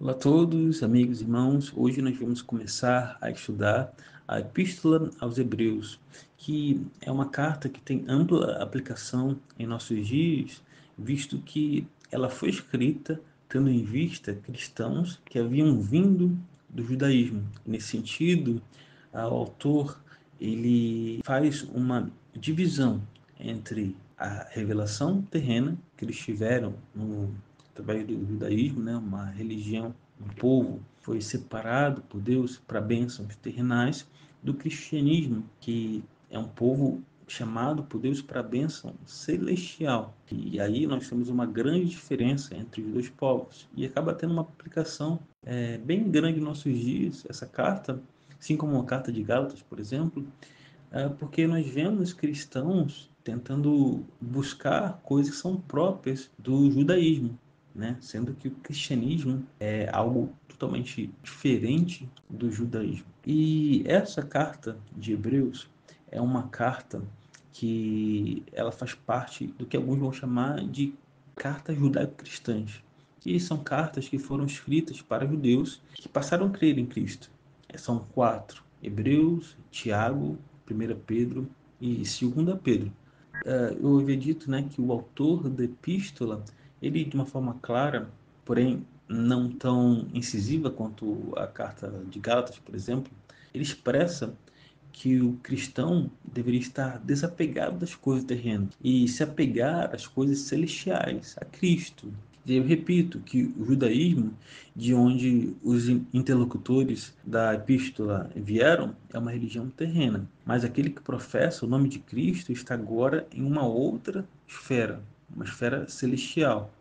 Olá a todos, amigos e irmãos. Hoje nós vamos começar a estudar a Epístola aos Hebreus, que é uma carta que tem ampla aplicação em nossos dias, visto que ela foi escrita tendo em vista cristãos que haviam vindo do judaísmo. Nesse sentido, o autor ele faz uma divisão entre a revelação terrena que eles tiveram através do judaísmo, né, uma religião, um povo foi separado por Deus para bênçãos terrenais, do cristianismo, que é um povo chamado por Deus para a bênção celestial. E aí nós temos uma grande diferença entre os dois povos. E acaba tendo uma aplicação bem grande nos nossos dias, essa carta, assim como a carta de Gálatas, por exemplo, porque nós vemos cristãos tentando buscar coisas que são próprias do judaísmo, né? Sendo que o cristianismo é algo totalmente diferente do judaísmo. E essa carta de Hebreus é uma carta que ela faz parte do que alguns vão chamar de cartas judaico-cristãs, que são cartas que foram escritas para judeus que passaram a crer em Cristo. São quatro: Hebreus, Tiago, 1 Pedro e 2 Pedro. Eu havia dito, né, que o autor da epístola, ele de uma forma clara, porém não tão incisiva quanto a carta de Gálatas, por exemplo, ele expressa que o cristão deveria estar desapegado das coisas terrenas e se apegar às coisas celestiais, a Cristo. E eu repito que o judaísmo, de onde os interlocutores da epístola vieram, é uma religião terrena, mas aquele que professa o nome de Cristo está agora em uma outra esfera, uma esfera celestial.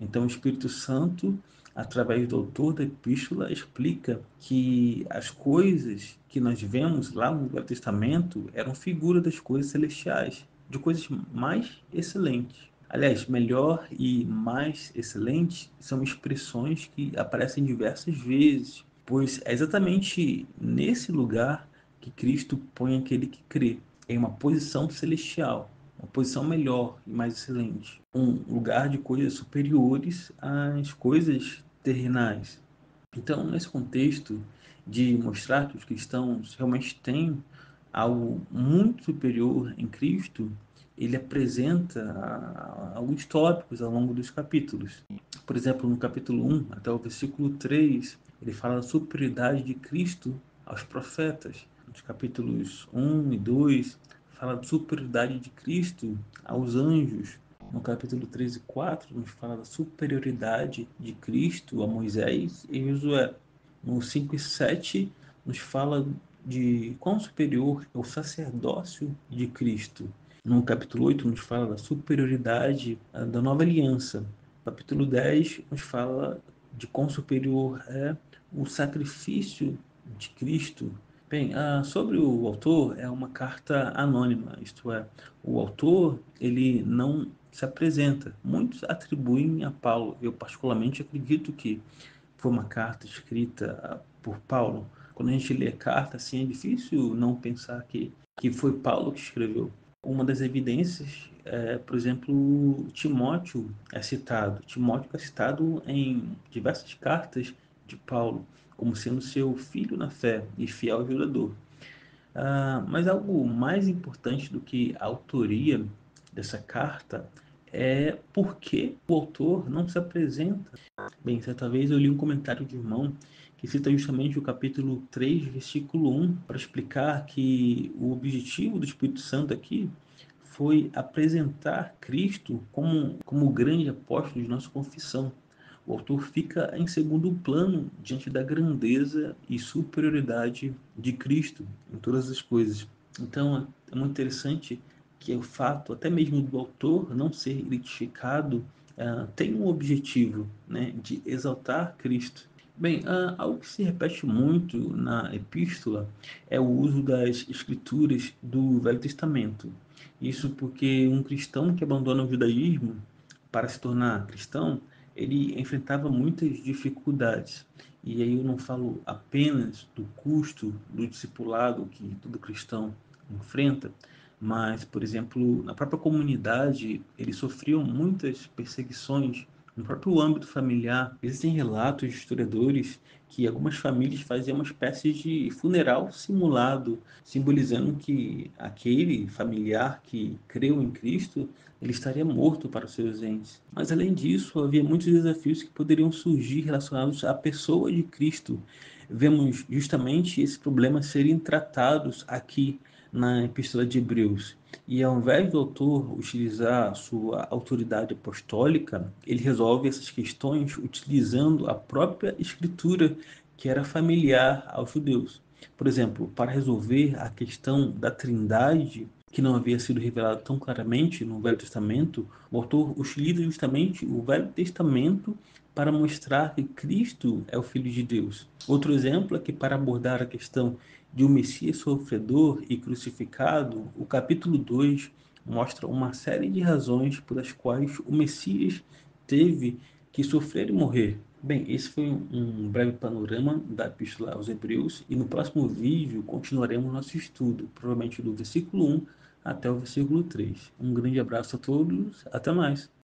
Então, o Espírito Santo, através do autor da epístola, explica que as coisas que nós vemos lá no Velho Testamento eram figura das coisas celestiais, de coisas mais excelentes. Aliás, melhor e mais excelente são expressões que aparecem diversas vezes, pois é exatamente nesse lugar que Cristo põe aquele que crê, em uma posição celestial, uma posição melhor e mais excelente, um lugar de coisas superiores às coisas terrenais. Então, nesse contexto de mostrar que os cristãos realmente têm algo muito superior em Cristo, ele apresenta alguns tópicos ao longo dos capítulos. Por exemplo, no capítulo 1 até o versículo 3, ele fala da superioridade de Cristo aos profetas. Nos capítulos 1 e 2, fala da superioridade de Cristo aos anjos. No capítulo 3 e 4, nos fala da superioridade de Cristo a Moisés e Josué. No 5 e 7, nos fala de quão superior é o sacerdócio de Cristo. No capítulo 8, nos fala da superioridade da nova aliança. No capítulo 10, nos fala de quão superior é o sacrifício de Cristo. Bem, sobre o autor, é uma carta anônima, isto é, o autor ele não se apresenta. Muitos atribuem a Paulo. Eu particularmente acredito que foi uma carta escrita por Paulo. Quando a gente lê a carta, assim, é difícil não pensar que foi Paulo que escreveu. Uma das evidências por exemplo, Timóteo é citado. Timóteo é citado em diversas cartas de Paulo, como sendo seu filho na fé e fiel ajudador. Mas algo mais importante do que a autoria dessa carta é por que o autor não se apresenta. Bem, certa vez eu li um comentário de irmão que cita justamente o capítulo 3, versículo 1, para explicar que o objetivo do Espírito Santo aqui foi apresentar Cristo como o grande apóstolo de nossa confissão. O autor fica em segundo plano diante da grandeza e superioridade de Cristo em todas as coisas. Então é muito interessante que o fato, até mesmo do autor não ser identificado, tem um objetivo, né, de exaltar Cristo. Bem, algo que se repete muito na epístola é o uso das escrituras do Velho Testamento. Isso porque um cristão que abandona o judaísmo para se tornar cristão, ele enfrentava muitas dificuldades. E aí eu não falo apenas do custo do discipulado que todo cristão enfrenta, mas, por exemplo, na própria comunidade, eles sofriam muitas perseguições No próprio âmbito familiar, existem relatos de historiadores que algumas famílias faziam uma espécie de funeral simulado, simbolizando que aquele familiar que creu em Cristo, ele estaria morto para os seus entes. Mas além disso, havia muitos desafios que poderiam surgir relacionados à pessoa de Cristo. Vemos justamente esse problema serem tratados aqui na Epístola de Hebreus. E ao invés do autor utilizar sua autoridade apostólica, ele resolve essas questões utilizando a própria escritura que era familiar aos judeus. Por exemplo, para resolver a questão da Trindade, que não havia sido revelada tão claramente no Velho Testamento, o autor utiliza justamente o Velho Testamento para mostrar que Cristo é o Filho de Deus. Outro exemplo é que, para abordar a questão de um Messias sofredor e crucificado, o capítulo 2 mostra uma série de razões pelas quais o Messias teve que sofrer e morrer. Bem, esse foi um breve panorama da Epístola aos Hebreus e no próximo vídeo continuaremos nosso estudo, provavelmente do versículo 1 até o versículo 3. Um grande abraço a todos, até mais!